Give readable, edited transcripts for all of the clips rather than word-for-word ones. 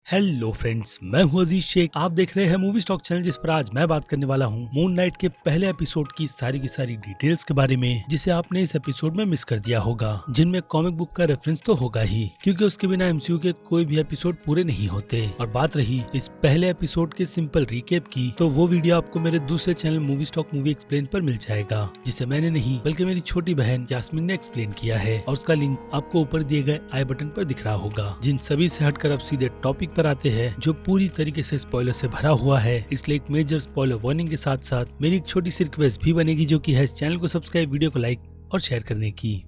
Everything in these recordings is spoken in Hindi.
हेलो फ्रेंड्स, मैं हूं अजीज शेख। आप देख रहे हैं मूवी स्टॉक चैनल, जिस पर आज मैं बात करने वाला हूं मून नाइट के पहले एपिसोड की सारी डिटेल्स के बारे में, जिसे आपने इस एपिसोड में मिस कर दिया होगा, जिनमें कॉमिक बुक का रेफरेंस तो होगा ही, क्योंकि उसके बिना एमसीयू के कोई भी एपिसोड पूरे नहीं होते। और बात रही इस पहले एपिसोड के सिंपल रिकेप की, तो वो वीडियो आपको मेरे दूसरे channel movie stock movie explain पर मिल जाएगा, जिसे मैंने नहीं बल्कि मेरी छोटी बहन यास्मीन ने एक्सप्लेन किया है, और उसका लिंक आपको ऊपर दिए गए आई बटन पर दिख रहा होगा। जिन सभी से हटकर अब सीधे टॉपिक पर आते हैं, जो पूरी तरीके से स्पॉइलर से भरा हुआ है, इसलिए एक मेजर स्पॉइलर वार्निंग के साथ साथ मेरी एक छोटी सी रिक्वेस्ट भी बनेगी, जो कि है चैनल को सब्सक्राइब, वीडियो को लाइक और शेयर करने की।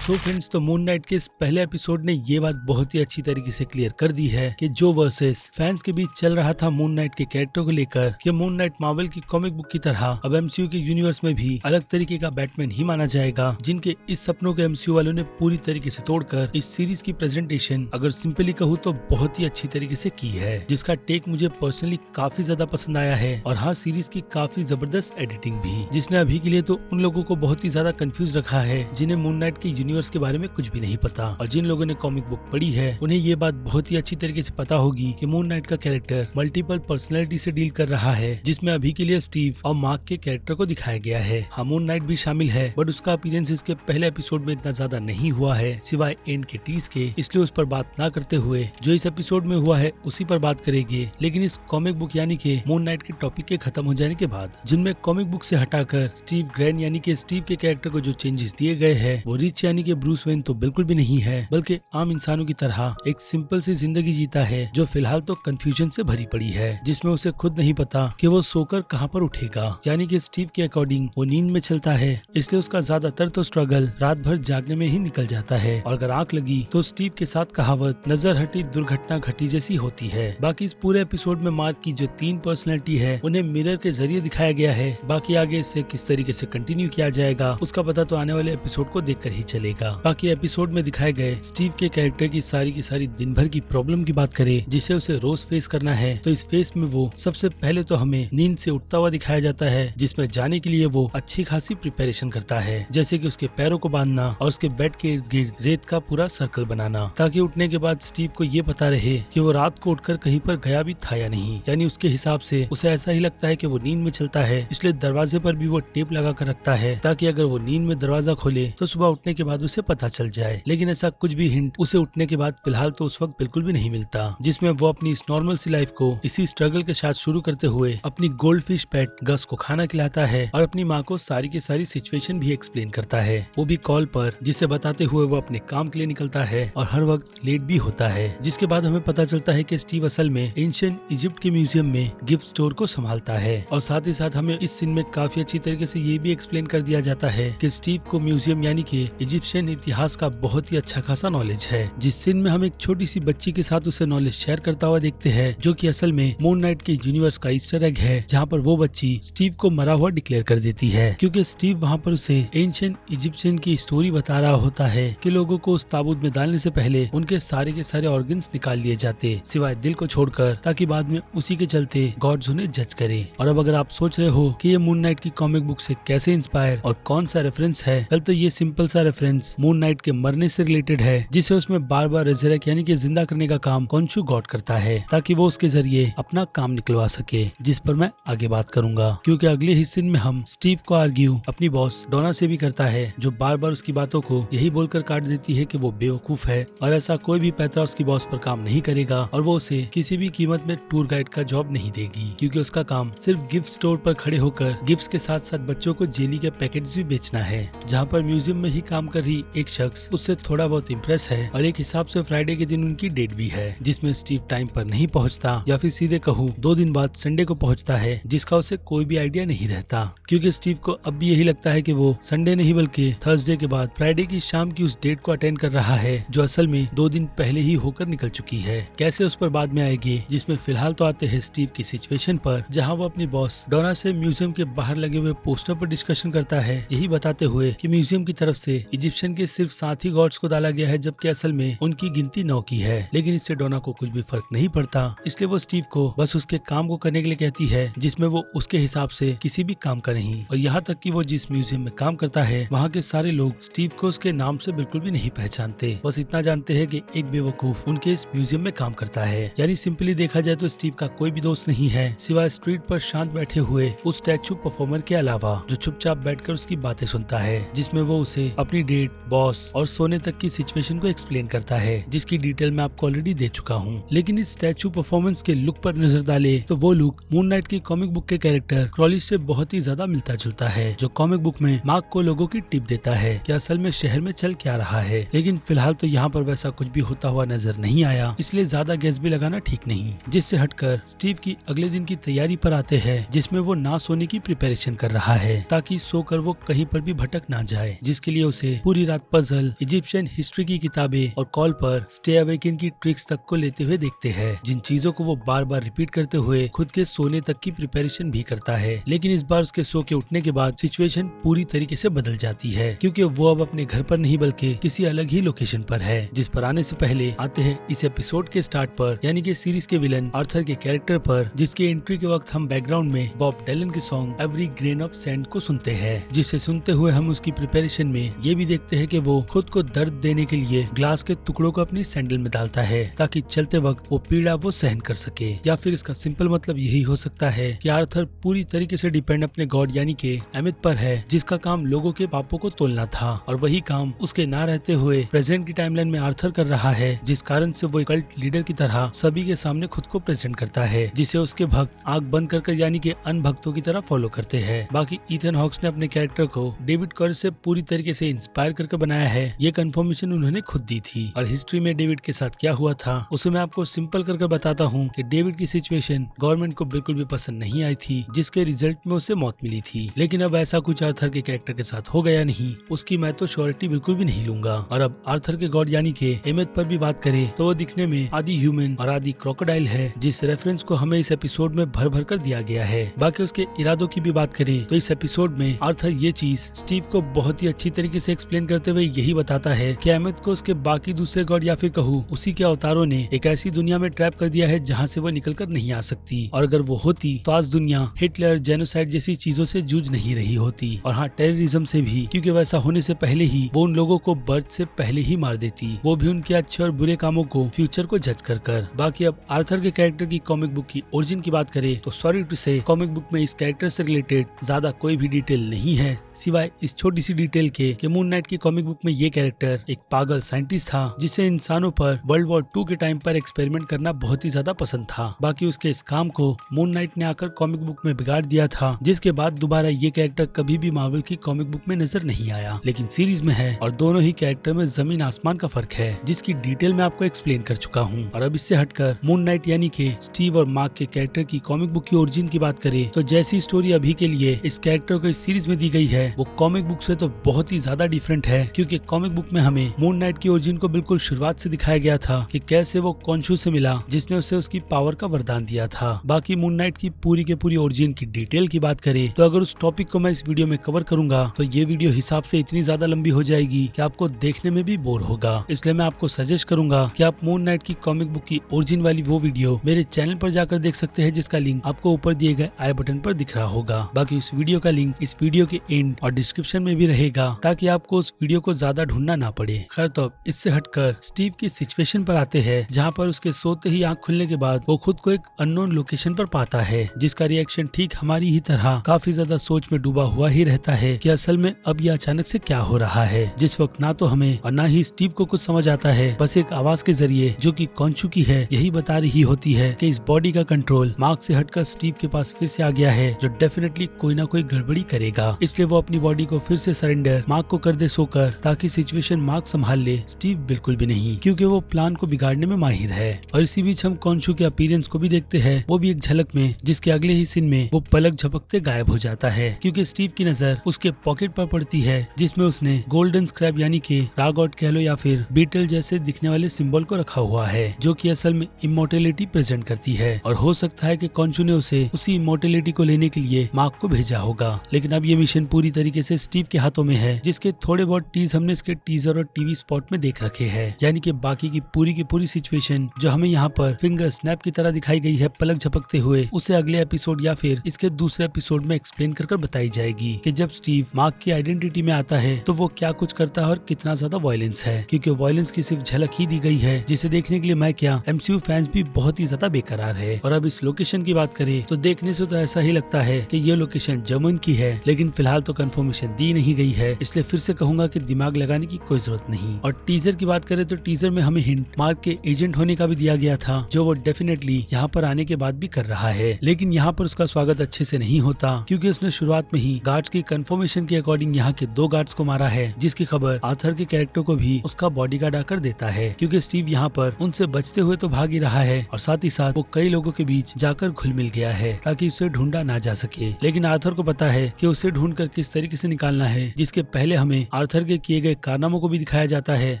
तो फ्रेंड्स, तो मून नाइट के इस पहले एपिसोड ने ये बात बहुत ही अच्छी तरीके से क्लियर कर दी है कि जो वर्सेस फैंस के बीच चल रहा था मून नाइट के कैरेक्टर को लेकर, कि मून नाइट मार्वल की कॉमिक बुक की तरह अब एमसीयू के यूनिवर्स में भी अलग तरीके का बैटमैन ही माना जाएगा, जिनके इस सपनों के एमसीयू वालों ने पूरी तरीके से तोड़कर इस सीरीज की प्रेजेंटेशन, अगर सिंपली कहूँ तो बहुत ही अच्छी तरीके से की है, जिसका टेक मुझे पर्सनली काफी ज्यादा पसंद आया है। और हाँ, सीरीज की काफी जबरदस्त एडिटिंग भी, जिसने अभी के लिए तो उन लोगों को बहुत ही ज्यादा कंफ्यूज रखा है जिन्हें मून नाइट के यूनिवर्स के बारे में कुछ भी नहीं पता। और जिन लोगों ने कॉमिक बुक पढ़ी है, उन्हें ये बात बहुत ही अच्छी तरीके से पता होगी कि मून नाइट का कैरेक्टर मल्टीपल पर्सनैलिटी से डील कर रहा है, जिसमें अभी के लिए स्टीव और मार्क के कैरेक्टर को दिखाया गया है। हाँ, मून नाइट भी शामिल है, बट उसका अपीयरेंस इसके पहले एपिसोड में इतना ज्यादा नहीं हुआ है, सिवाय एंड के टीज के, इसलिए उस पर बात ना करते हुए जो इस एपिसोड में हुआ है उसी पर बात करेंगे। लेकिन इस कॉमिक बुक यानी के मून नाइट के टॉपिक के खत्म हो जाने के बाद, जिनमें कॉमिक बुक से हटाकर स्टीव ग्रैन यानी के स्टीव के कैरेक्टर को जो चेंजेस दिए गए हैं, वो रिच यानी के ब्रूस वेन तो बिल्कुल भी नहीं है, बल्कि आम इंसानों की तरह एक सिंपल सी जिंदगी जीता है, जो फिलहाल तो कंफ्यूजन से भरी पड़ी है, जिसमें उसे खुद नहीं पता कि वो सोकर कहां पर उठेगा। यानी कि स्टीव के अकॉर्डिंग वो नींद में चलता है, इसलिए उसका ज्यादातर तो स्ट्रगल रात भर जागने में ही निकल जाता है, और अगर आंख लगी तो स्टीव के साथ कहावत नजर हटी दुर्घटना घटी जैसी होती है। बाकी इस पूरे एपिसोड में मार्क की जो 3 पर्सनैलिटी है, उन्हें मिरर के जरिए दिखाया गया है। बाकी आगे इसे किस तरीके से कंटिन्यू किया जाएगा, उसका पता तो आने वाले एपिसोड को देखकर ही चलेगा। बाकी एपिसोड में दिखाए गए स्टीव के कैरेक्टर की सारी दिन भर की प्रॉब्लम की बात करें, जिसे उसे रोज फेस करना है, तो इस फेस में वो सबसे पहले तो हमें नींद से उठता हुआ दिखाया जाता है, जिसमें जाने के लिए वो अच्छी खासी प्रिपरेशन करता है, जैसे कि उसके पैरों को बांधना और उसके बेड के इर्द गिर्द रेत का पूरा सर्कल बनाना, ताकि उठने के बाद स्टीव को ये पता रहे कि वो रात को उठकर कहीं पर गया भी था या नहीं। यानी उसके हिसाब से उसे ऐसा ही लगता है कि वो नींद में चलता है, इसलिए दरवाजे पर भी वो टेप लगा कर रखता है, ताकि अगर वो नींद में दरवाजा खोले तो सुबह उठने के बाद उसे पता चल जाए। लेकिन ऐसा कुछ भी हिंट उसे उठने के बाद फिलहाल तो उस वक्त बिल्कुल भी नहीं मिलता, जिसमें वो अपनी इस नॉर्मल सी लाइफ को इसी स्ट्रगल के साथ शुरू करते हुए अपनी गोल्ड फिश पेट गस को खाना खिलाता है, और अपनी माँ को सारी की सारी सिचुएशन भी एक्सप्लेन करता है, वो भी कॉल पर, जिसे बताते हुए वो अपने काम के लिए निकलता है और हर वक्त लेट भी होता है। जिसके बाद हमें पता चलता है कि स्टीव असल में एंशिएंट इजिप्ट के म्यूजियम में गिफ्ट स्टोर को संभालता है, और साथ ही साथ हमें इस सीन में काफी अच्छी तरीके से ये भी एक्सप्लेन कर दिया जाता है कि स्टीव को म्यूजियम यानी कि इजिप्शियन इतिहास का बहुत ही अच्छा खासा नॉलेज है। जिस सीन में हम एक छोटी सी बच्ची के साथ उसे नॉलेज शेयर करता हुआ देखते हैं, जो कि असल में मून नाइट के यूनिवर्स का ईस्टर एग है, जहाँ पर वो बच्ची स्टीव को मरा हुआ डिक्लेयर कर देती है, क्योंकि स्टीव वहाँ पर उसे एंशिएंट इजिप्शियन की स्टोरी बता रहा होता है कि लोगों को उस ताबूत में डालने से पहले उनके सारे के सारे ऑर्गन्स निकाल लिए जाते, सिवाय दिल को छोड़कर, ताकि बाद में उसी के चलते गॉड्स उन्हें जज करे। और अब अगर आप सोच रहे हो कि ये मून नाइट की कॉमिक बुक से कैसे इंस्पायर और कौन सा रेफरेंस है, कल तो ये सिंपल सा रेफरेंस मून नाइट के मरने से रिलेटेड है, जिसे उसमें बार बार रेजरेक्ट यानी कि जिंदा करने का काम कॉन्शु गॉड करता है, ताकि वो उसके जरिए अपना काम निकलवा सके, जिस पर मैं आगे बात करूंगा। क्योंकि अगले हिस्से में हम स्टीव को आर्ग्यू अपनी बॉस डोना से भी करता है, जो बार बार उसकी बातों को यही बोलकर काट देती है कि वो बेवकूफ है, और ऐसा कोई भी पैतरा उसकी बॉस पर काम नहीं करेगा, और वो उसे किसी भी कीमत में टूर गाइड का जॉब नहीं देगी, क्योंकि उसका काम सिर्फ गिफ्ट स्टोर पर खड़े होकर गिफ्ट्स के साथ साथ बच्चों को जेली के पैकेट्स भी बेचना है, जहाँ पर म्यूजियम में ही काम कर रही एक शख्स उससे थोड़ा बहुत इम्प्रेस है, और एक हिसाब से फ्राइडे के दिन उनकी डेट भी है, जिसमें स्टीव टाइम पर नहीं पहुंचता, या फिर सीधे कहूँ 2 दिन बाद संडे को पहुंचता है, जिसका उसे कोई भी आइडिया नहीं रहता, क्योंकि स्टीव को अब भी यही लगता है कि वो संडे नहीं बल्कि थर्सडे के बाद फ्राइडे की शाम की उस डेट को अटेंड कर रहा है, जो असल में 2 दिन पहले ही होकर निकल चुकी है। कैसे उस पर बाद में आएगी, जिसमें फिलहाल तो आते हैं स्टीव की सिचुएशन पर, जहाँ वो अपनी बॉस डोना से म्यूजियम के बाहर लगे हुए पोस्टर पर डिस्कशन करता है, यही बताते हुए कि म्यूजियम की तरफ से इजिप्शियन इंसेप्शन के सिर्फ 7 ही गॉड्स को डाला गया है, जबकि असल में उनकी गिनती 9 की है। लेकिन इससे डोना को कुछ भी फर्क नहीं पड़ता, इसलिए वो स्टीव को बस उसके काम को करने के लिए कहती है, जिसमें वो उसके हिसाब से किसी भी काम का नहीं। और यहाँ तक कि वो जिस म्यूजियम में काम करता है वहाँ के सारे लोग स्टीव को उसके नाम से बिल्कुल भी नहीं पहचानते, बस इतना जानते हैं कि एक बेवकूफ उनके इस म्यूजियम में काम करता है। यानी सिंपली देखा जाए तो स्टीव का कोई भी दोस्त नहीं है सिवाय स्ट्रीट पर शांत बैठे हुए उस स्टैचू परफॉर्मर के अलावा, जो चुपचाप बैठकर उसकी बातें सुनता है, जिसमें वो उसे अपनी डेट, बॉस और सोने तक की सिचुएशन को एक्सप्लेन करता है, जिसकी डिटेल मैं आपको ऑलरेडी दे चुका हूँ। लेकिन इस स्टैचू परफॉर्मेंस के लुक पर नजर डाले तो वो लुक मून नाइट की कॉमिक बुक के कैरेक्टर क्रॉली से बहुत ही ज्यादा मिलता जुलता है, जो कॉमिक बुक में मार्क को लोगों की टिप देता है कि असल में शहर में चल क्या रहा है। लेकिन फिलहाल तो यहाँ पर वैसा कुछ भी होता हुआ नजर नहीं आया, इसलिए ज्यादा गैस भी लगाना ठीक नहीं। जिससे हटकर स्टीव की अगले दिन की तैयारी पर आते हैं, जिसमें वो ना सोने की प्रिपरेशन कर रहा है ताकि सोकर वो कहीं पर भी भटक ना जाए, जिसके लिए उसे पूरी रात पजल, इजिप्शियन हिस्ट्री की किताबें और कॉल पर स्टे अवेकन की ट्रिक्स तक को लेते हुए देखते हैं, जिन चीजों को वो बार बार रिपीट करते हुए खुद के सोने तक की प्रिपरेशन भी करता है। लेकिन इस बार उसके सो के उठने के बाद सिचुएशन पूरी तरीके से बदल जाती है, क्योंकि वो अब अपने घर पर नहीं बल्कि किसी अलग ही लोकेशन पर है। जिस पर आने से पहले आते हैं इस एपिसोड के स्टार्ट पर, यानी कि सीरीज के विलन आर्थर के कैरेक्टर पर, जिसके एंट्री के वक्त हम बैकग्राउंड में बॉब डिलन के song every grain of sand को सुनते हैं, जिसे सुनते हुए हम उसकी प्रिपरेशन में ये भी देखते हैं कि वो खुद को दर्द देने के लिए ग्लास के टुकड़ों को अपनी सैंडल में डालता है ताकि चलते वक्त वो पीड़ा वो सहन कर सके। या फिर इसका सिंपल मतलब यही हो सकता है कि आर्थर पूरी तरीके से डिपेंड अपने गॉड यानी कि एमित पर है, जिसका काम लोगों के पापों को तोलना था, और वही काम उसके ना रहते हुए प्रेजेंट की टाइमलाइन में आर्थर कर रहा है, जिस कारण से वो कल्ट लीडर की तरह सभी के सामने खुद को प्रेजेंट करता है, जिसे उसके भक्त आंख बंद कर यानी कि अनभक्तों की तरह फॉलो करते हैं। बाकी ईथन हॉक्स ने अपने कैरेक्टर को डेविड कॉयर से पूरी तरीके से इंस्पायर करके बनाया है, ये कंफर्मेशन उन्होंने खुद दी थी। और हिस्ट्री में डेविड के साथ क्या हुआ था उसे मैं आपको सिंपल करके बताता हूँ कि डेविड की सिचुएशन गवर्नमेंट को बिल्कुल भी पसंद नहीं आई थी, जिसके रिजल्ट में उसे मौत मिली थी। लेकिन अब ऐसा कुछ आर्थर के कैरेक्टर के साथ हो गया नहीं, उसकी मैं तो श्योरिटी बिल्कुल भी नहीं लूंगा। और अब आर्थर के गॉड यानी कि एमेथ पर भी बात करें तो वो दिखने में आधी ह्यूमन और आधी क्रोकोडाइल है, जिस रेफरेंस को हमें इस एपिसोड में भर भर कर दिया गया है। बाकी उसके इरादों की भी बात करें तो इस एपिसोड में आर्थर ये चीज स्टीव को बहुत ही अच्छी तरीके से एक्सप्लेन करते हुए यही बताता है कि एमेथ को उसके बाकी दूसरे गॉड या फिर कहूँ उसी के अवतारों ने एक ऐसी दुनिया में ट्रैप कर दिया है जहाँ से वो निकल कर नहीं आ सकती, और अगर वो होती तो आज दुनिया हिटलर, जेनोसाइड जैसी चीजों से जूझ नहीं रही होती, और हाँ टेररिज्म से भी, क्योंकि वैसा होने से पहले ही वो उन लोगों को बर्थ से पहले ही मार देती, वो भी उनके अच्छे और बुरे कामों को, फ्यूचर को जज कर। बाकी अब आर्थर के कैरेक्टर की कॉमिक बुक की ओरिजिन की बात करें तो सॉरी टू से कॉमिक बुक में इस कैरेक्टर से रिलेटेड ज्यादा कोई भी डिटेल नहीं है, सिवाय इस छोटी सी डिटेल के कि मून नाइट की कॉमिक बुक में ये कैरेक्टर एक पागल साइंटिस्ट था, जिसे इंसानों पर वर्ल्ड वॉर 2 के टाइम पर एक्सपेरिमेंट करना बहुत ही ज्यादा पसंद था। बाकी उसके इस काम को मून नाइट ने आकर कॉमिक बुक में बिगाड़ दिया था, जिसके बाद दोबारा ये कैरेक्टर कभी भी मार्वल की कॉमिक बुक में नजर नहीं आया, लेकिन सीरीज में है, और दोनों ही कैरेक्टर में जमीन आसमान का फर्क है, जिसकी डिटेल मैं आपको एक्सप्लेन कर चुका हूँ। और अब इससे हटकर मून नाइट यानी कि स्टीव और मार्क के कैरेक्टर की कॉमिक बुक की ओरिजिन की बात करें तो जैसी स्टोरी अभी के लिए इस कैरेक्टर को इस सीरीज में दी गई है वो कॉमिक बुक से तो बहुत ही ज्यादा डिफरेंट है, क्योंकि कॉमिक बुक में हमें मून नाइट की ओरिजिन को बिल्कुल शुरुआत से दिखाया गया था कि कैसे वो कॉन्शु से मिला, जिसने उसे उसकी पावर का वरदान दिया था। बाकी मून नाइट की पूरी ओरिजिन की डिटेल की बात करें तो अगर उस टॉपिक को मैं इस वीडियो में कवर करूंगा तो ये वीडियो हिसाब से इतनी ज्यादा लंबी हो जाएगी कि आपको देखने में भी बोर होगा, इसलिए मैं आपको सजेस्ट करूंगा कि आप मून नाइट की कॉमिक बुक की ओरिजिन वाली वो वीडियो मेरे चैनल पर जाकर देख सकते हैं, जिसका लिंक आपको ऊपर दिए गए आई बटन पर दिख रहा होगा। बाकी उस वीडियो का लिंक इस वीडियो के एंड और डिस्क्रिप्शन में भी रहेगा, ताकि आपको उस वीडियो को ज्यादा ढूंढना ना पड़े। खैर तो अब इससे हटकर स्टीव की सिचुएशन पर आते हैं, जहाँ पर उसके सोते ही आंख खुलने के बाद वो खुद को एक अननोन लोकेशन पर पाता है, जिसका रिएक्शन ठीक हमारी ही तरह काफी ज्यादा सोच में डूबा हुआ ही रहता है कि असल में अब ये अचानक से क्या हो रहा है, जिस वक्त ना तो हमें और ना ही स्टीव को कुछ समझ आता है। बस एक आवाज के जरिए जो कि कॉन्शु की है यही बता रही होती है कि इस बॉडी का कंट्रोल मार्क से हटकर स्टीव के पास फिर से आ गया है, जो डेफिनेटली कोई ना कोई गड़बड़ी करेगा, इसलिए वो अपनी बॉडी को फिर से सरेंडर मार्क को कर दे सोकर, ताकि सिचुएशन मार्क संभाल ले। स्टीव बिल्कुल भी नहीं, क्योंकि वो प्लान को बिगाड़ने में माहिर है। और इसी बीच हम कॉन्शु के अपीयरेंस को भी देखते हैं, वो भी एक झलक में, जिसके अगले ही सीन में वो पलक झपकते गायब हो जाता है, क्योंकि स्टीव की नजर उसके पॉकेट पर पड़ती है, जिसमें उसने गोल्डन स्क्रैप यानी कि रागॉट कह लो या फिर बीटल जैसे दिखने वाले सिंबल को रखा हुआ है, जो कि असल में इमोर्टेलिटी प्रेजेंट करती है। और हो सकता है कि कॉन्शु ने उसे उसी इमोर्टेलिटी को लेने के लिए मार्क को भेजा होगा, लेकिन अब ये मिशन पूरी पूरी तरीके से स्टीव के हाथों में है, जिसके थोड़े बहुत टीज हमने इसके टीजर और टीवी स्पॉट में देख रखे हैं। यानी कि बाकी की पूरी सिचुएशन जो हमें यहाँ पर फिंगर स्नैप की तरह दिखाई गई है पलक झपकते हुए, उसे अगले एपिसोड या फिर इसके दूसरे एपिसोड में एक्सप्लेन कर बताई जाएगी कि जब स्टीव मार्क की आइडेंटिटी में आता है तो वो क्या कुछ करता है और कितना ज्यादा वायलेंस है, क्योंकि वायलेंस की सिर्फ झलक ही दी गई है, जिसे देखने के लिए मैं क्या MCU फैंस भी बहुत ही ज्यादा बेकरार है। और अब इस लोकेशन की बात करें तो देखने से तो ऐसा ही लगता है कि ये लोकेशन जर्मन की है, लेकिन फिलहाल तो कंफर्मेशन दी नहीं गई है, इसलिए फिर से कहूंगा कि दिमाग लगाने की कोई जरूरत नहीं। और टीजर की बात करें तो टीजर में हमें हिंट मार्क के एजेंट होने का भी दिया गया था, जो वो डेफिनेटली यहाँ पर आने के बाद भी कर रहा है, लेकिन यहाँ पर उसका स्वागत अच्छे से नहीं होता, क्योंकि उसने शुरुआत में ही गार्ड्स की कंफर्मेशन के अकॉर्डिंग यहाँ के 2 गार्ड्स को मारा है, जिसकी खबर आर्थर के कैरेक्टर को भी उसका बॉडीगार्ड आकर देता है, क्योंकि स्टीव यहाँ पर उनसे बचते हुए तो भाग ही रहा है और साथ ही साथ वो कई लोगों के बीच जाकर घुल मिल गया है ताकि उसे ढूंढा ना जा सके। लेकिन आर्थर को पता है कि उसे ढूंढकर किस तरीके से निकालना है, जिसके पहले हमें आर्थर के किए गए कारनामों को भी दिखाया जाता है,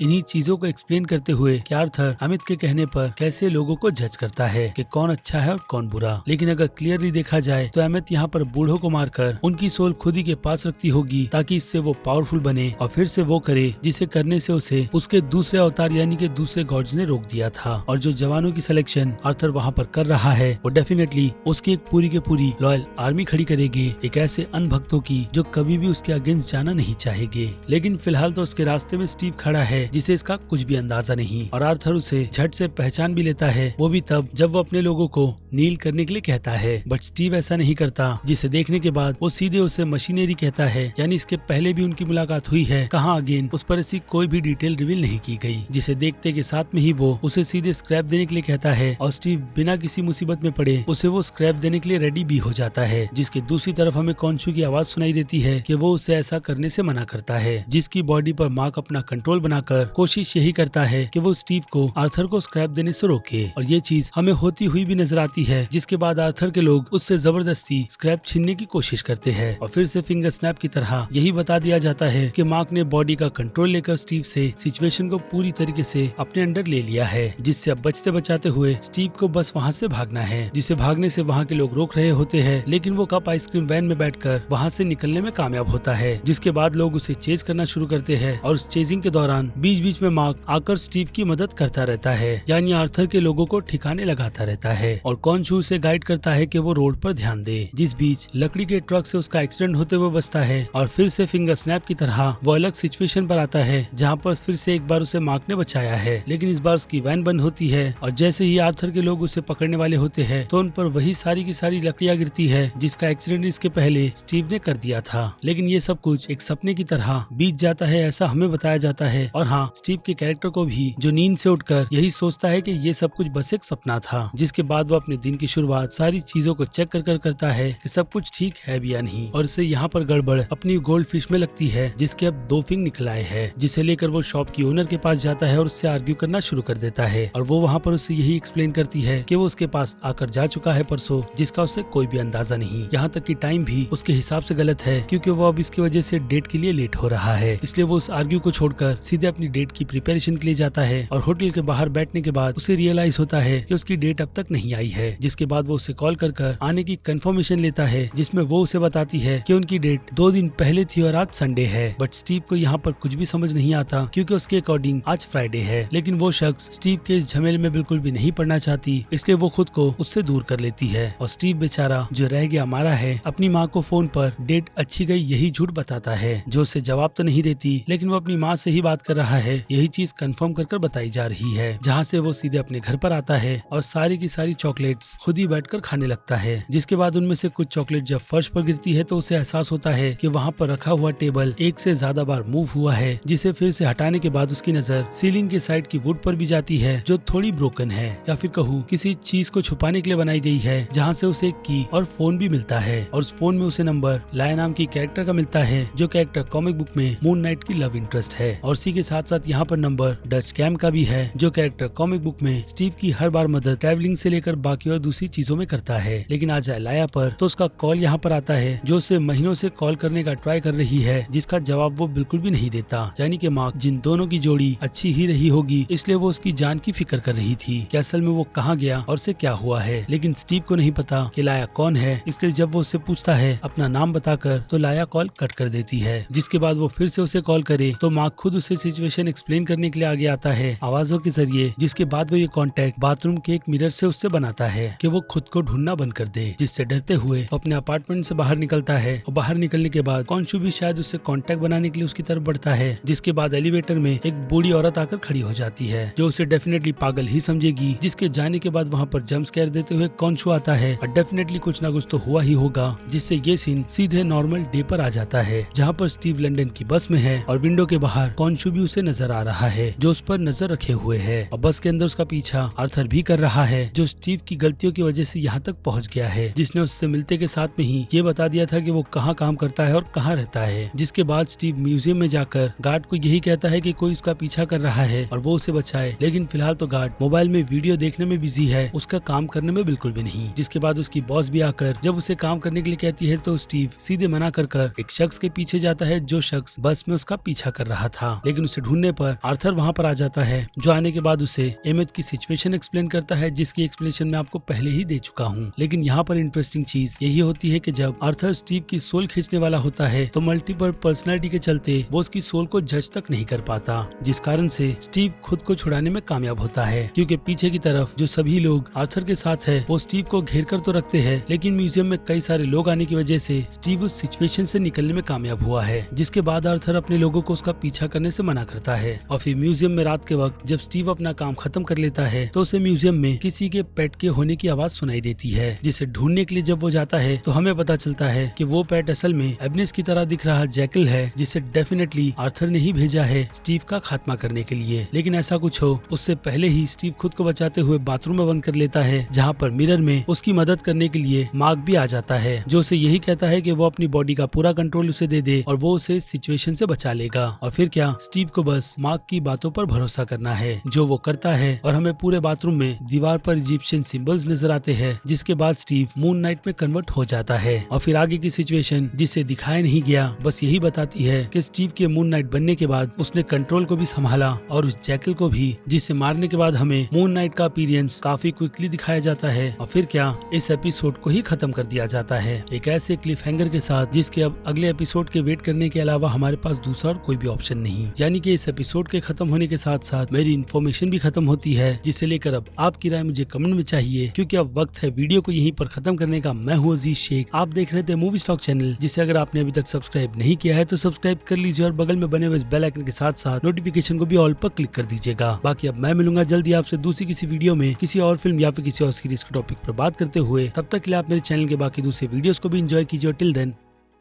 इन्हीं चीजों को एक्सप्लेन करते हुए कि आर्थर अमित के कहने पर कैसे लोगों को जज करता है कि कौन अच्छा है और कौन बुरा। लेकिन अगर क्लियरली देखा जाए तो अमित यहाँ पर बूढ़ों को मारकर उनकी सोल खुद ही के पास रखती होगी, ताकि इससे वो पावरफुल बने और फिर से वो करे जिसे करने से उसे उसके दूसरे अवतार यानी कि दूसरे गॉड्स ने रोक दिया था। और जो जवानों की सिलेक्शन आर्थर वहाँ पर कर रहा है वो डेफिनेटली उसकी एक पूरी के पूरी लॉयल आर्मी खड़ी करेगी, एक ऐसे अनभक्तों की जो कभी भी उसके अगेंस्ट जाना नहीं चाहेंगे। लेकिन फिलहाल तो उसके रास्ते में स्टीव खड़ा है, जिसे इसका कुछ भी अंदाजा नहीं, और आर्थर उसे झट से पहचान भी लेता है, वो भी तब जब वो अपने लोगों को नील करने के लिए कहता है। बट स्टीव ऐसा नहीं करता, जिसे देखने के बाद वो सीधे उसे मशीनरी कहता है, यानी इसके पहले भी उनकी मुलाकात हुई है, कहाँ अगेन उस पर ऐसी कोई भी डिटेल रिवील नहीं की गई, जिसे देखते के साथ में ही वो उसे सीधे स्क्रैप देने के लिए कहता है और स्टीव बिना किसी मुसीबत में पड़े उसे वो स्क्रैप देने के लिए रेडी भी हो जाता है। जिसके दूसरी तरफ हमें कॉन्शू की आवाज सुनाई देती है कि वो उसे ऐसा करने से मना करता है, जिसकी बॉडी पर मार्क अपना कंट्रोल बनाकर कोशिश यही करता है कि वो स्टीव को आर्थर को स्क्रैप देने से रोके, और ये चीज हमें होती हुई भी नजर आती है, जिसके बाद आर्थर के लोग उससे जबरदस्ती स्क्रैप छीनने की कोशिश करते हैं। और फिर से फिंगर स्नैप की तरह यही बता दिया जाता है कि मार्क ने बॉडी का कंट्रोल लेकर स्टीव से सिचुएशन को पूरी तरीके से अपने अंडर ले लिया है, जिससे अब बचते बचाते हुए स्टीव को बस वहाँ से भागना है, जिसे भागने से वहाँ के लोग रोक रहे होते हैं, लेकिन वो कप आइसक्रीम वैन में बैठकर वहाँ से निकलने में कामयाब होता है, जिसके बाद लोग उसे चेज करना शुरू करते हैं। और उस चेजिंग के दौरान बीच बीच में मार्क आकर स्टीव की मदद करता रहता है, यानी आर्थर के लोगों को ठिकाने लगाता रहता है, और कॉन्शू उसे गाइड करता है कि वो रोड पर ध्यान दे। जिस बीच लकड़ी के ट्रक से उसका एक्सीडेंट होते हुए बचता है, और फिर से फिंगर स्नैप की तरह वो अलग सिचुएशन पर आता है, जहाँ पर फिर से एक बार उसे मार्क ने बचाया है, लेकिन इस बार उसकी वैन बंद होती है, और जैसे ही आर्थर के लोग उसे पकड़ने वाले होते हैं तो उन पर वही सारी की सारी लकड़ियां गिरती है, जिसका एक्सीडेंट इसके पहले स्टीव ने कर दिया था। लेकिन ये सब कुछ एक सपने की तरह बीत जाता है, ऐसा हमें बताया जाता है। और हाँ, स्टीव के कैरेक्टर को भी, जो नींद से उठकर यही सोचता है कि ये सब कुछ बस एक सपना था, जिसके बाद वो अपने दिन की शुरुआत सारी चीजों को चेक कर करता है कि सब कुछ ठीक है भी या नहीं, और इसे यहाँ पर गड़बड़ अपनी गोल्ड फिश में लगती है, जिसके अब 2 फिंग निकल आए हैं, जिसे लेकर वो शॉप की ओनर के पास जाता है और उससे आर्ग्यू करना शुरू कर देता है। और वो वहाँ पर उसे यही एक्सप्लेन करती है कि वो उसके पास आकर जा चुका है परसों, जिसका उसे कोई भी अंदाजा नहीं, यहाँ तक कि टाइम भी उसके हिसाब से गलत है, क्योंकि वो अब इसकी वजह से डेट के लिए लेट हो रहा है। इसलिए वो उस आर्ग्यू को छोड़कर सीधे अपनी डेट की प्रिपरेशन के लिए जाता है, और होटल के बाहर बैठने के बाद उसे रियलाइज होता है कि उसकी डेट अब तक नहीं आई है, जिसके बाद वो उसे कॉल कर आने की कंफर्मेशन लेता है, जिसमें वो उसे बताती है कि उनकी डेट 2 दिन पहले थी और आज संडे है। बट स्टीव को यहाँ पर कुछ भी समझ नहीं आता, क्योंकि उसके अकॉर्डिंग आज फ्राइडे है, लेकिन वो शख्स स्टीव के इस झमेले में बिल्कुल भी नहीं पड़ना चाहती, इसलिए वो खुद को उससे दूर कर लेती है। और स्टीव बेचारा जो रह गया मारा है, अपनी माँ को फोन पर डेट अच्छी गई यही झूठ बताता है, जो उसे जवाब तो नहीं देती, लेकिन वो अपनी माँ से ही बात कर रहा है, यही चीज कंफर्म कर बताई जा रही है। जहाँ से वो सीधे अपने घर पर आता है और सारी की सारी चॉकलेट्स खुद ही बैठकर खाने लगता है, जिसके बाद उनमें से कुछ चॉकलेट जब फर्श पर गिरती है तो उसे एहसास होता है कि वहाँ पर रखा हुआ टेबल एक से ज्यादा बार मूव हुआ है, जिसे फिर से हटाने के बाद उसकी नजर सीलिंग के साइड की वुड पर भी जाती है, जो थोड़ी ब्रोकन है, या फिर कहूँ किसी चीज को छुपाने के लिए बनाई गई है, जहाँ से उसे एक की और फोन भी मिलता है, और उस फोन में उसे नंबर लाया नाम की कैरेक्टर का मिलता है, जो कैरेक्टर कॉमिक बुक में मून नाइट की लव इंटरेस्ट है। और इसी के साथ साथ यहाँ पर नंबर डच कैम का भी है, जो कैरेक्टर कॉमिक बुक में स्टीव की हर बार मदद ट्रैवलिंग से लेकर बाकी और दूसरी चीजों में करता है। लेकिन आ जाए लाया पर तो उसका कॉल यहाँ पर आता है, जो उसे महीनों से कॉल करने का ट्राई कर रही है, जिसका जवाब वो बिल्कुल भी नहीं देता, यानी कि मार्क जिन दोनों की जोड़ी अच्छी ही रही होगी, इसलिए वो उसकी जान की फिक्र कर रही थी कि असल में वो कहाँ गया और उसे क्या हुआ है। लेकिन स्टीव को नहीं पता कि लाया कौन है, इसलिए जब वो उससे पूछता है अपना नाम बताकर, तो तो लाया कॉल कट कर देती है। जिसके बाद वो फिर से उसे कॉल करे तो मार्क खुद उसे सिचुएशन एक्सप्लेन करने के लिए आगे आता है आवाजों के जरिए। जिसके बाद वो ये कांटेक्ट बाथरूम के एक मिरर से उससे बनाता है कि वो खुद को ढूंढना बंद कर दे। जिससे डरते हुए अपने अपार्टमेंट से बाहर निकलता है और बाहर निकलने के बाद कॉन्शु भी शायद उससे कांटेक्ट बनाने के लिए उसकी तरफ बढ़ता है। जिसके बाद एलिवेटर में एक बूढ़ी औरत आकर खड़ी हो जाती है जो उसे डेफिनेटली पागल ही समझेगी। जिसके जाने के बाद वहाँ पर जंप स्केयर देते हुए कॉन्शु आता है और डेफिनेटली कुछ ना कुछ तो हुआ ही होगा। जिससे ये सीन सीधे नॉर्मल डे पर आ जाता है जहाँ पर स्टीव लंदन की बस में है और विंडो के बाहर कॉन्शु भी उसे नजर आ रहा है जो उस पर नजर रखे हुए है। और बस के अंदर उसका पीछा आर्थर भी कर रहा है जो स्टीव की गलतियों की वजह से यहाँ तक पहुँच गया है। जिसने उससे मिलते के साथ में ही ये बता दिया था कि वो कहाँ काम करता है और कहाँ रहता है। जिसके बाद स्टीव म्यूजियम में जाकर गार्ड को यही कहता है कि कोई उसका पीछा कर रहा है और वो उसे बचाए। लेकिन फिलहाल तो गार्ड मोबाइल में वीडियो देखने में बिजी है, उसका काम करने में बिल्कुल भी नहीं। जिसके बाद उसकी बॉस भी आकर जब उसे काम करने के लिए कहती है तो स्टीव सीधे मना कर एक शख्स के पीछे जाता है जो शख्स बस में उसका पीछा कर रहा था। लेकिन उसे ढूंढने पर आर्थर वहाँ पर आ जाता है जो आने के बाद उसे एमिथ की सिचुएशन एक्सप्लेन करता है जिसकी एक्सप्लेनेशन मैं आपको पहले ही दे चुका हूँ। लेकिन यहाँ पर इंटरेस्टिंग चीज यही होती है कि जब आर्थर स्टीव की सोल खींचने वाला होता है तो मल्टीपल पर्सनैलिटी के चलते वो उसकी सोल को जज तक नहीं कर पाता। जिस कारण से स्टीव खुद को छुड़ाने में कामयाब होता है क्योंकि पीछे की तरफ जो सभी लोग आर्थर के साथ है वो स्टीव को घेर कर तो रखते हैं। लेकिन म्यूजियम में कई सारे लोग आने की वजह से स्टीव उस सिचुएशन से निकलने में कामयाब हुआ है। जिसके बाद आर्थर अपने लोगों को उसका पीछा करने से मना करता है। और फिर म्यूजियम में रात के वक्त जब स्टीव अपना काम खत्म कर लेता है तो उसे म्यूजियम में किसी के पेट के होने की आवाज सुनाई देती है। जिसे ढूंढने के लिए जब वो जाता है तो हमें पता चलता है कि वो पेट असल में एबनेस की तरह दिख रहा जैकल है जिसे डेफिनेटली आर्थर ने ही भेजा है स्टीव का खात्मा करने के लिए। लेकिन ऐसा कुछ हो उससे पहले ही स्टीव खुद को बचाते हुए बाथरूम में बंद कर लेता है जहाँ पर मिरर में उसकी मदद करने के लिए मार्क भी आ जाता है जो उसे यही कहता है कि वो अपनी बॉडी का पूरा कंट्रोल उसे दे दे और वो उसे सिचुएशन से बचा लेगा। और फिर क्या स्टीव को बस मार्क की बातों पर भरोसा करना है जो वो करता है। और हमें पूरे बाथरूम में दीवार पर इजिप्शियन सिंबल्स नजर आते हैं। जिसके बाद स्टीव मून नाइट में कन्वर्ट हो जाता है। और फिर आगे की सिचुएशन जिसे दिखाया नहीं गया बस यही बताती है कि स्टीव के मून नाइट बनने के बाद उसने कंट्रोल को भी संभाला और उस जैकल को भी, जिसे मारने के बाद हमें मून नाइट का अपीयरेंस काफी क्विकली दिखाया जाता है। और फिर क्या इस एपिसोड को ही खत्म कर दिया जाता है एक ऐसे क्लिफ हैंगर के साथ जिसके अब अगले एपिसोड के वेट करने के अलावा हमारे पास दूसरा और कोई भी ऑप्शन नहीं। यानी कि इस एपिसोड के खत्म होने के साथ साथ मेरी इन्फॉर्मेशन भी खत्म होती है जिसे लेकर अब आपकी राय मुझे कमेंट में चाहिए क्योंकि अब वक्त है वीडियो को यहीं पर खत्म करने का। मैं हूँ अजीज शेख, आप देख रहे थे मूवी स्टॉक चैनल जिसे अगर आपने अभी तक सब्सक्राइब नहीं किया है तो सब्सक्राइब कर लीजिए और बगल में बने हुए बेल आइकन के साथ साथ नोटिफिकेशन को भी ऑल पर क्लिक कर दीजिएगा। बाकी अब मैं मिलूंगा जल्दी आपसे दूसरी किसी वीडियो में किसी और फिल्म या फिर किसी और सीरीज के टॉपिक पर बात करते हुए। तब तक के लिए आप मेरे चैनल के बाकी दूसरे वीडियोस को भी एंजॉय कीजिए। Till then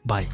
bye.